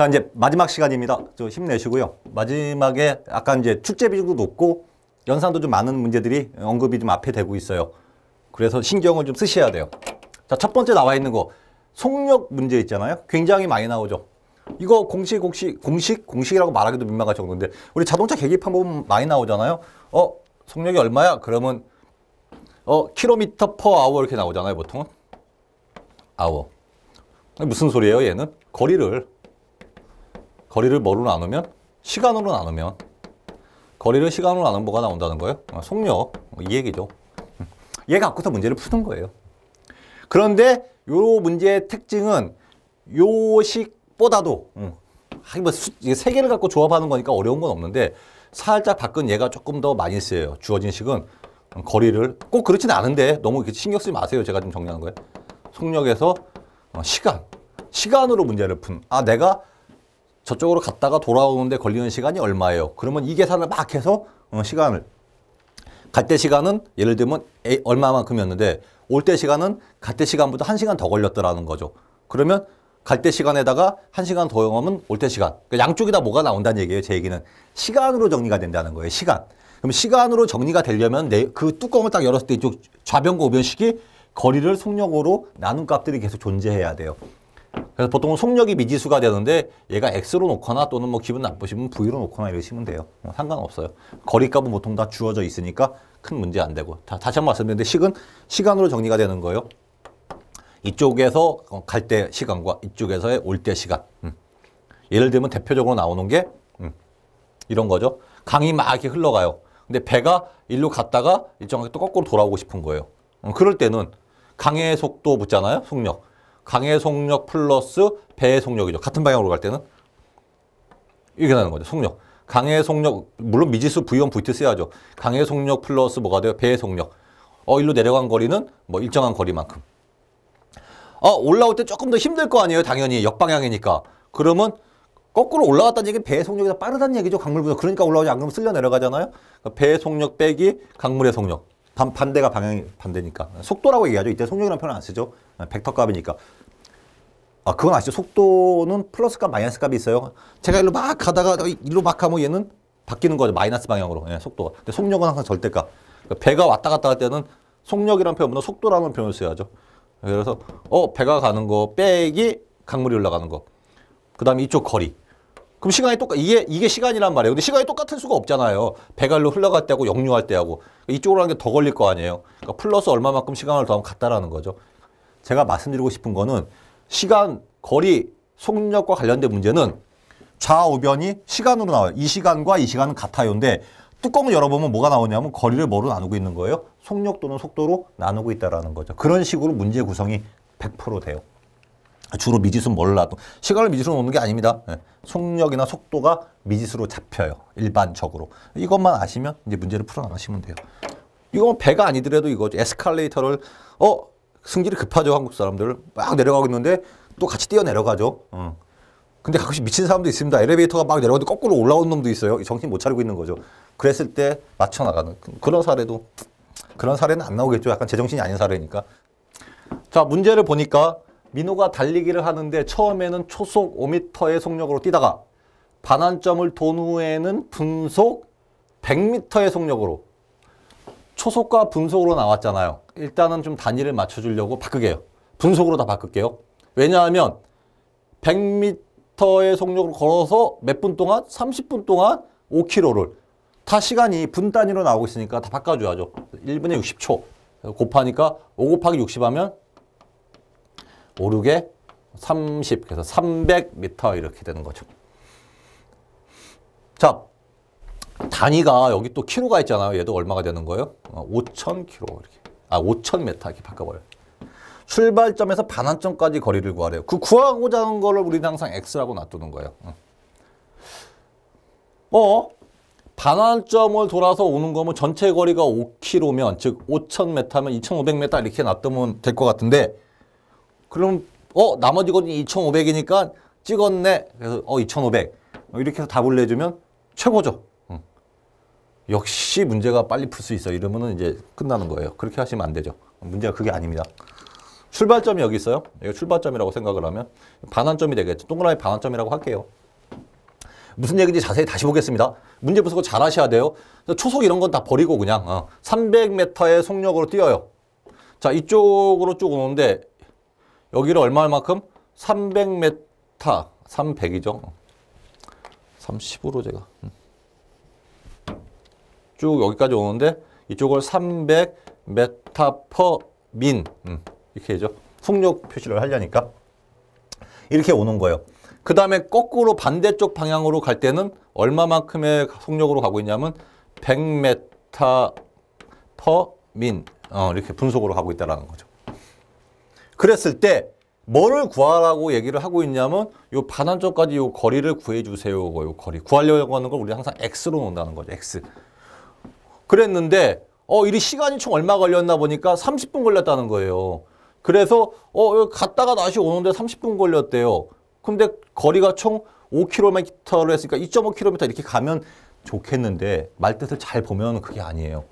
자, 이제 마지막 시간입니다. 좀 힘내시고요. 마지막에 약간 이제 출제 비중도 높고 연산도 좀 많은 문제들이 언급이 좀 앞에 되고 있어요. 그래서 신경을 좀 쓰셔야 돼요. 자, 첫 번째 나와 있는 거 속력 문제 있잖아요. 굉장히 많이 나오죠. 이거 공식이라고 말하기도 민망할 정도인데 우리 자동차 계기판 보면 많이 나오잖아요. 속력이 얼마야? 그러면 킬로미터 퍼 아워 이렇게 나오잖아요. 보통은 아워. 무슨 소리예요? 얘는 거리를 뭐로 나누면 시간으로 나누면 거리를 시간으로 나누면 뭐가 나온다는 거예요? 속력 이 얘기죠. 얘 갖고서 문제를 푸는 거예요. 그런데 요 문제의 특징은 요식보다도 세 개를 갖고 조합하는 거니까 어려운 건 없는데 살짝 바꾼 얘가 조금 더 많이 쓰여요. 주어진 식은 거리를 꼭 그렇지는 않은데 너무 신경 쓰지 마세요. 제가 좀 정리하는 거예요. 속력에서 시간으로 문제를 푼 내가 저쪽으로 갔다가 돌아오는데 걸리는 시간이 얼마예요? 그러면 이 계산을 막 해서 시간을 갈 때 시간은 예를 들면 얼마만큼이었는데 올 때 시간은 갈 때 시간보다 1시간 더 걸렸더라는 거죠. 그러면 갈 때 시간에다가 1시간 더 영하면 올 때 시간. 그러니까 양쪽이 다 뭐가 나온다는 얘기예요. 제 얘기는 시간으로 정리가 된다는 거예요. 시간. 그럼 시간으로 정리가 되려면 그 뚜껑을 딱 열었을 때 이쪽 좌변과 우변식이 거리를 속력으로 나눈 값들이 계속 존재해야 돼요. 그래서 보통은 속력이 미지수가 되는데 얘가 X로 놓거나 또는 뭐 기분 나쁘시면 V로 놓거나 이러시면 돼요. 상관없어요. 거리값은 보통 다 주어져 있으니까 큰 문제 안 되고. 다시 한번 말씀드리는데 식은 시간으로 정리가 되는 거예요. 이쪽에서 갈 때 시간과 이쪽에서의 올 때 시간. 예를 들면 대표적으로 나오는 게 이런 거죠. 강이 막 이렇게 흘러가요. 근데 배가 일로 갔다가 일정하게 또 거꾸로 돌아오고 싶은 거예요. 그럴 때는 강의 속도 묻잖아요. 속력. 강의 속력 플러스 배의 속력이죠. 같은 방향으로 갈 때는 이렇게 나는 거죠. 속력. 강의 속력, 물론 미지수 V1, V2 써야죠. 강의 속력 플러스 뭐가 돼요? 배의 속력. 일로 내려간 거리는 뭐 일정한 거리만큼. 올라올 때 조금 더 힘들 거 아니에요. 당연히 역방향이니까. 그러면 거꾸로 올라갔다는 얘기는 배의 속력이 더 빠르다는 얘기죠. 강물보다. 그러니까 올라오지 않으면 쓸려 내려가잖아요. 그러니까 배의 속력 빼기 강물의 속력. 반대가 방향이 반대니까. 속도라고 얘기하죠. 이때 속력이라는 표현 안 쓰죠. 벡터 값이니까. 그건 아시죠? 속도는 플러스 값, 마이너스 값이 있어요. 제가 일로 막 가다가 일로 막 하면 얘는 바뀌는 거죠. 마이너스 방향으로. 속도가. 근데 속력은 항상 절대값. 그러니까 배가 왔다 갔다 할 때는 속력이라는 표현보다 속도라는 표현을 써야죠. 그래서 배가 가는 거 빼기 강물이 올라가는 거. 그 다음에 이쪽 거리. 그럼 시간이 이게 시간이란 말이에요. 근데 시간이 똑같을 수가 없잖아요. 배가 일로 흘러갈 때하고 역류할 때하고. 이쪽으로 하는 게 더 걸릴 거 아니에요. 그러니까 플러스 얼마만큼 시간을 더하면 같다라는 거죠. 제가 말씀드리고 싶은 거는 시간, 거리, 속력과 관련된 문제는 좌우변이 시간으로 나와요. 이 시간과 이 시간은 같아요인데 뚜껑을 열어보면 뭐가 나오냐면 거리를 뭐로 나누고 있는 거예요? 속력 또는 속도로 나누고 있다는 거죠. 그런 식으로 문제 구성이 100% 돼요. 주로 미지수는 몰라도 시간을 미지수로 놓는 게 아닙니다. 속력이나 속도가 미지수로 잡혀요. 일반적으로. 이것만 아시면 이제 문제를 풀어나가시면 돼요. 이거 배가 아니더라도 이거죠. 에스컬레이터를 승질이 급하죠. 한국 사람들. 막 내려가고 있는데 또 같이 뛰어 내려가죠. 근데 가끔씩 미친 사람도 있습니다. 엘리베이터가 막 내려가도 거꾸로 올라오는 놈도 있어요. 정신 못 차리고 있는 거죠. 그랬을 때 맞춰 나가는 그런 사례는 안 나오겠죠. 약간 제정신이 아닌 사례니까. 자, 문제를 보니까 민호가 달리기를 하는데 처음에는 초속 5m의 속력으로 뛰다가 반환점을 돈 후에는 분속 100m의 속력으로 초속과 분속으로 나왔잖아요. 일단은 좀 단위를 맞춰주려고 바꾸게요. 분속으로 다 바꿀게요. 왜냐하면 100m의 속력으로 걸어서 몇 분 동안? 30분 동안 5km를 다 시간이 분 단위로 나오고 있으니까 다 바꿔줘야죠. 1분에 60초 곱하니까 5 곱하기 60 하면 5, 6에 30 그래서 300m 이렇게 되는 거죠. 자, 단위가 여기 또 킬로가 있잖아요. 얘도 얼마가 되는 거예요? 5,000km 이렇게. 5,000m 이렇게 바꿔버려요. 출발점에서 반환점까지 거리를 구하래요. 그 구하고자 하는 거를 우리는 항상 X라고 놔두는 거예요. 반환점을 돌아서 오는 거면 전체 거리가 5km면 즉 5,000m면 2,500m 이렇게 놔두면 될 것 같은데 그럼 나머지 거리는 2,500이니까 찍었네. 그래서 2,500 이렇게 해서 답을 내주면 최고죠. 역시 문제가 빨리 풀 수 있어. 이러면은 이제 끝나는 거예요. 그렇게 하시면 안 되죠. 문제가 그게 아닙니다. 출발점이 여기 있어요. 이거 출발점이라고 생각을 하면 반환점이 되겠죠. 동그라미 반환점이라고 할게요. 무슨 얘기인지 자세히 다시 보겠습니다. 문제 분석을 잘 하셔야 돼요. 초속 이런 건 다 버리고 그냥 300m의 속력으로 뛰어요. 자, 이쪽으로 쭉 오는데 여기를 얼마만큼? 300m, 300이죠. 30으로 제가 쭉 여기까지 오는데 이쪽을 300m/min 이렇게 해죠. 속력 표시를 하려니까 이렇게 오는 거예요. 그 다음에 거꾸로 반대쪽 방향으로 갈 때는 얼마만큼의 속력으로 가고 있냐면 100m/min 이렇게 분속으로 가고 있다는 거죠. 그랬을 때 뭐를 구하라고 얘기를 하고 있냐면 요 반환점까지 요 거리를 구해주세요. 요 거리 구하려고 하는 걸 우리 항상 x로 놓는다는 거죠. x. 그랬는데 이 시간이 총 얼마 걸렸나 보니까 30분 걸렸다는 거예요. 그래서 갔다가 다시 오는데 30분 걸렸대요. 근데 거리가 총 5km를 했으니까 2.5km 이렇게 가면 좋겠는데 말뜻을 잘 보면 그게 아니에요.